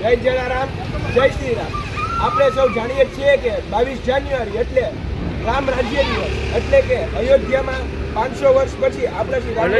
જય જલારામ, જય શ્રી રામ. આપણે સૌ જાણીએ છીએ કે 22 જાન્યુઆરી એટલે રામ રાજ્ય દિવસ, એટલે કે અયોધ્યામાં 500 વર્ષ પછી આપણે શ્રી રામ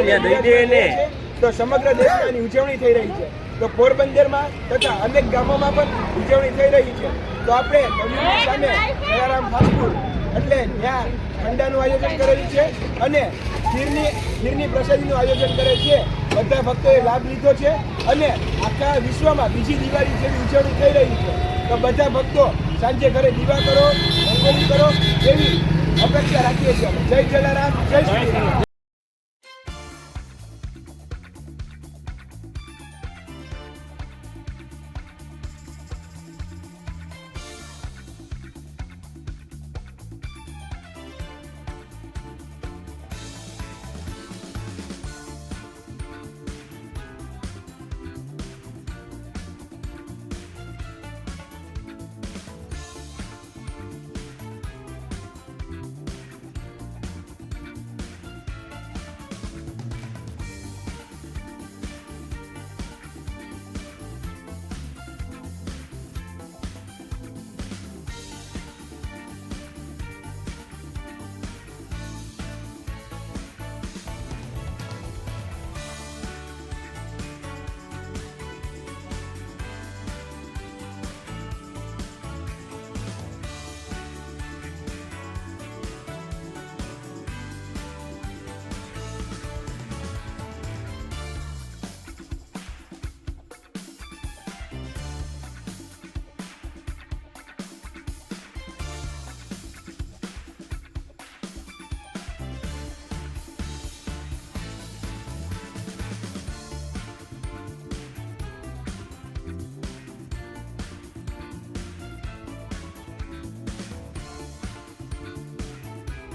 તો સમગ્ર દેશમાં એની ઉજવણી થઈ રહી છે. તો પોરબંદરમાં તથા અનેક ગામોમાં પણ ઉજવણી થઈ રહી છે. તો આપણે નવયુગની સામે જલારામ ફાસ્ટ ફૂડ એટલે ત્યાં ઠંડાનું આયોજન કરેલું છે અને ખીરની પ્રસાદીનું આયોજન કરે છે. બધા ભક્તોએ લાભ લીધો છે અને આખા વિશ્વમાં બીજી દિવાળી જેવી ઉજવણી થઈ રહી છે. તો બધા ભક્તો સાંજે ઘરે દીવા કરો, રંગોળી કરો એવી અપેક્ષા રાખીએ છીએ. જય જલારામ, જય શ્રી રામ.